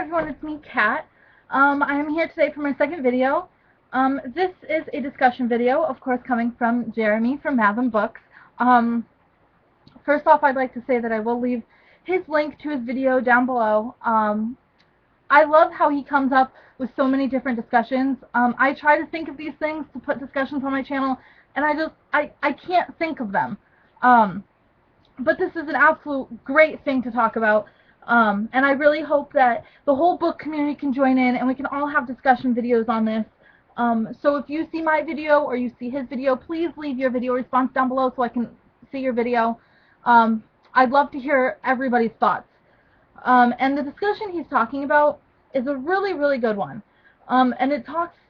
everyone, it's me, Kat. I am here today for my second video. This is a discussion video, of course, coming from Jeremy from Matham Books. First off, I'd like to say that I will leave his link to his video down below. I love how he comes up with so many different discussions. I try to think of these things to put discussions on my channel, and I can't think of them. But this is an absolute great thing to talk about. And I really hope that the whole book community can join in and we can all have discussion videos on this. So if you see my video or you see his video, please leave your video response down below so I can see your video. I'd love to hear everybody's thoughts. And the discussion he's talking about is a really, really good one. And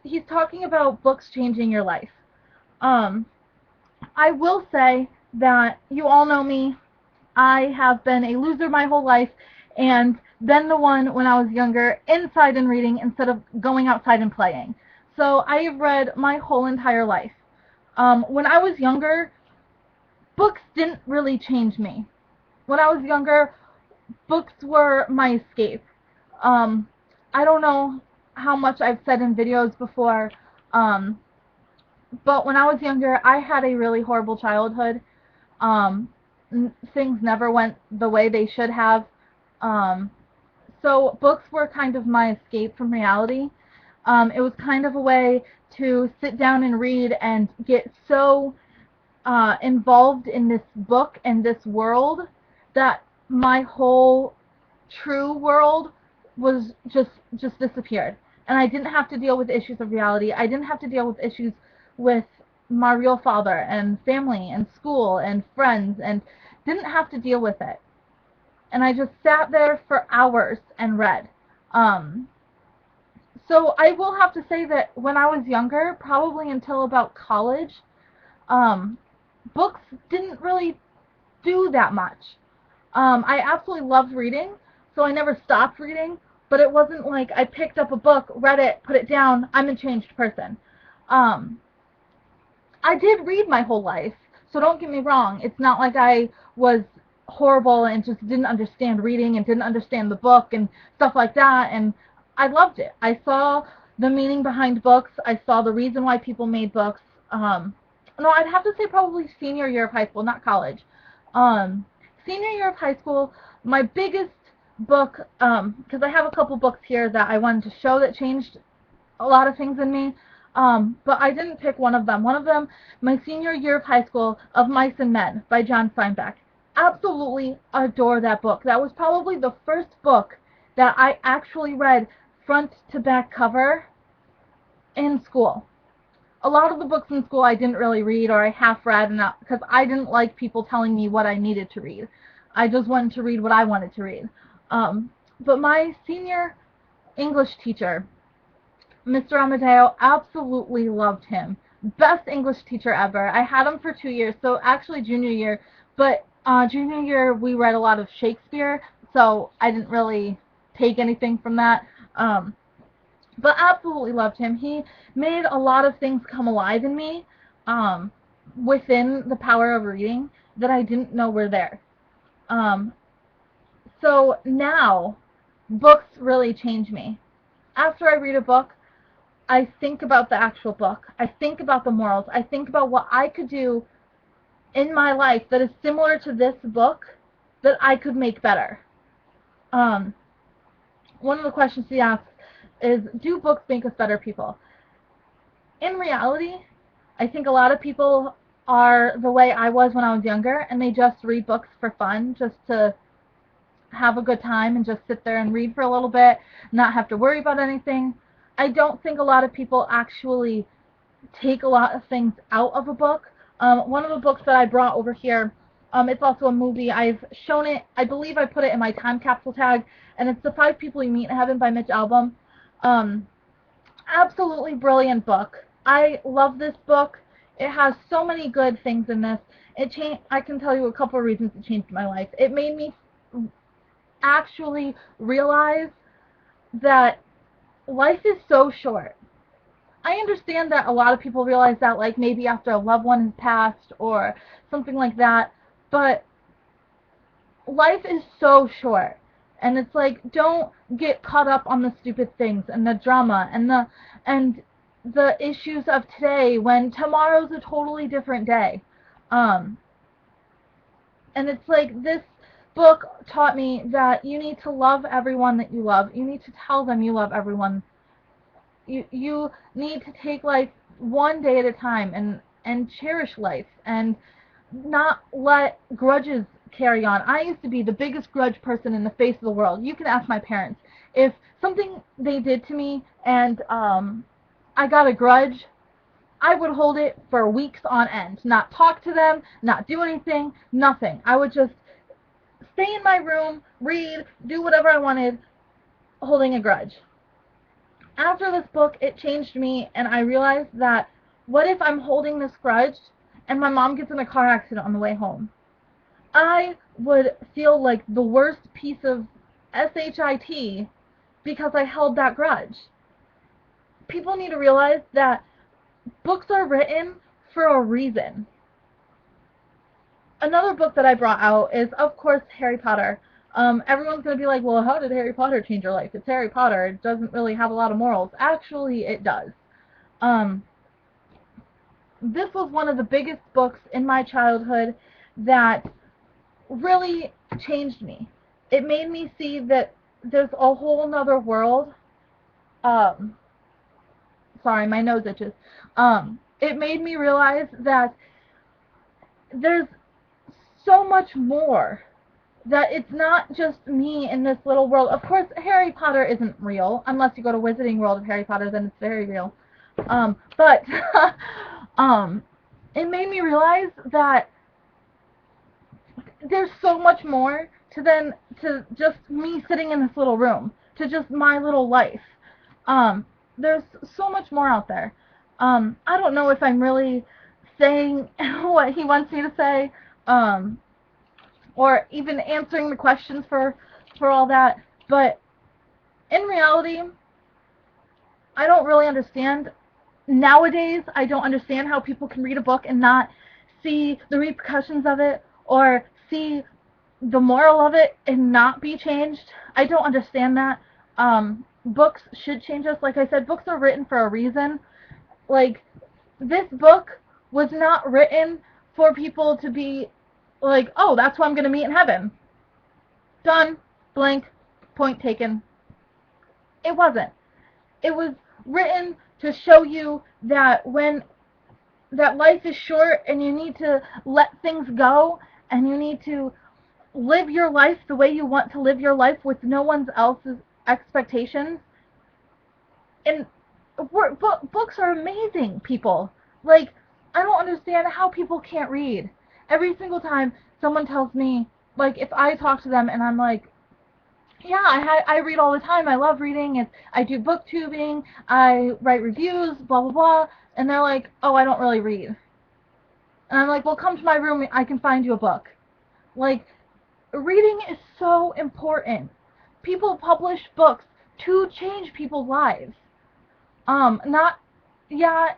he's talking about books changing your life. I will say that you all know me. I have been a loser my whole life and been the one when I was younger inside and reading instead of going outside and playing. So I have read my whole entire life. When I was younger, books didn't really change me. When I was younger, books were my escape. I don't know how much I've said in videos before, but when I was younger, I had a really horrible childhood. Things never went the way they should have. So books were kind of my escape from reality. It was kind of a way to sit down and read and get so involved in this book and this world that my whole true world was just disappeared. And I didn't have to deal with issues of reality. I didn't have to deal with issues with my real father and family and school and friends, and didn't have to deal with it. And I just sat there for hours and read. So I will have to say that when I was younger, probably until about college, books didn't really do that much. I absolutely loved reading, so I never stopped reading, but it wasn't like I picked up a book, read it, put it down, I'm a changed person. I did read my whole life, so don't get me wrong. It's not like I was horrible and just didn't understand reading and didn't understand the book and stuff like that, and I loved it. I saw the meaning behind books. I saw the reason why people made books. No, I'd have to say probably senior year of high school, not college. Senior year of high school, my biggest book, because I have a couple books here that I wanted to show that changed a lot of things in me. But I didn't pick one of them. One of them, my senior year of high school, Of Mice and Men by John Steinbeck. Absolutely adore that book. That was probably the first book that I actually read front to back cover in school. A lot of the books in school I didn't really read, or I half read, because I didn't like people telling me what I needed to read. I just wanted to read what I wanted to read. But my senior English teacher, Mr. Amadeo, absolutely loved him. Best English teacher ever. I had him for 2 years, so actually junior year, but junior year we read a lot of Shakespeare, so I didn't really take anything from that. But absolutely loved him. He made a lot of things come alive in me within the power of reading that I didn't know were there. So now, books really change me. After I read a book, I think about the actual book. I think about the morals. I think about what I could do in my life that is similar to this book that I could make better. One of the questions he asks is, do books make us better people? In reality, I think a lot of people are the way I was when I was younger, and they just read books for fun, just to have a good time and just sit there and read for a little bit, not have to worry about anything. I don't think a lot of people actually take a lot of things out of a book. One of the books that I brought over here, it's also a movie. I've shown it, I believe I put it in my time capsule tag, and it's The 5 People You Meet in Heaven by Mitch Albom. Absolutely brilliant book. I love this book. It has so many good things in this. I can tell you a couple of reasons it changed my life. It made me actually realize that life is so short. I understand that a lot of people realize that, like, maybe after a loved one has passed or something like that, but life is so short. And it's like, don't get caught up on the stupid things and the drama and the issues of today when tomorrow's a totally different day. And it's like, this book taught me that you need to love everyone that you love. You need to tell them you love everyone. You need to take life one day at a time and cherish life and not let grudges carry on. I used to be the biggest grudge person in the face of the world. You can ask my parents. If something they did to me and I got a grudge, I would hold it for weeks on end. Not talk to them, not do anything, nothing. I would just stay in my room, read, do whatever I wanted, holding a grudge. After this book, it changed me, and I realized that what if I'm holding this grudge and my mom gets in a car accident on the way home? I would feel like the worst piece of shit because I held that grudge. People need to realize that books are written for a reason. Another book that I brought out is, of course, Harry Potter. Everyone's going to be like, well, how did Harry Potter change your life? It's Harry Potter. It doesn't really have a lot of morals. Actually, it does. This was one of the biggest books in my childhood that really changed me. It made me see that there's a whole nother world. Sorry, my nose itches. It made me realize that there's so much more, that it's not just me in this little world. Of course, Harry Potter isn't real, unless you go to Wizarding World of Harry Potter, then it's very real. But it made me realize that there's so much more to just me sitting in this little room, to just my little life. There's so much more out there. I don't know if I'm really saying what he wants me to say, or even answering the questions for all that, but in reality, I don't really understand. Nowadays, I don't understand how people can read a book and not see the repercussions of it, or see the moral of it and not be changed. I don't understand that. Books should change us. Like I said, books are written for a reason. Like, this book was not written for people to be like, oh, that's who I'm going to meet in heaven. Done. Blank. Point taken. It wasn't. It was written to show you that that life is short and you need to let things go and you need to live your life the way you want to live your life with no one else's expectations. And books are amazing, people. Like, I don't understand how people can't read. Every single time someone tells me, like, if I talk to them and I'm like, yeah, I read all the time. I love reading. I do booktubing. I write reviews, blah, blah, blah. And they're like, oh, I don't really read. And I'm like, well, come to my room. I can find you a book. Like, reading is so important. People publish books to change people's lives. Not, yeah,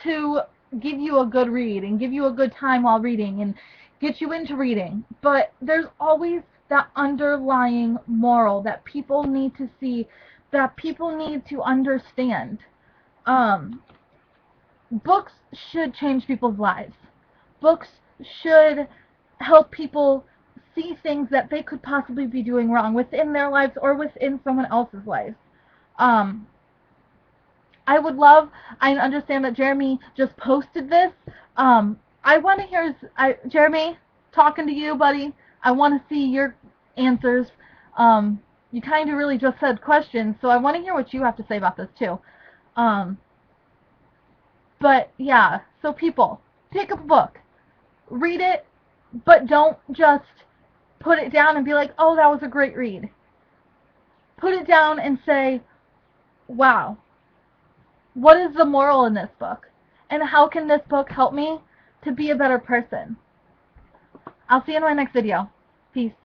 to give you a good read and give you a good time while reading and get you into reading. But there's always that underlying moral that people need to see, that people need to understand. Books should change people's lives. Books should help people see things that they could possibly be doing wrong within their lives or within someone else's life. I understand that Jeremy just posted this. I want to hear, Jeremy, talking to you, buddy. I want to see your answers. You kind of really just said questions, so I want to hear what you have to say about this too. But yeah, so people, pick up a book, read it, but don't just put it down and be like, oh, that was a great read. Put it down and say, wow, what is the moral in this book? And how can this book help me to be a better person? I'll see you in my next video. Peace.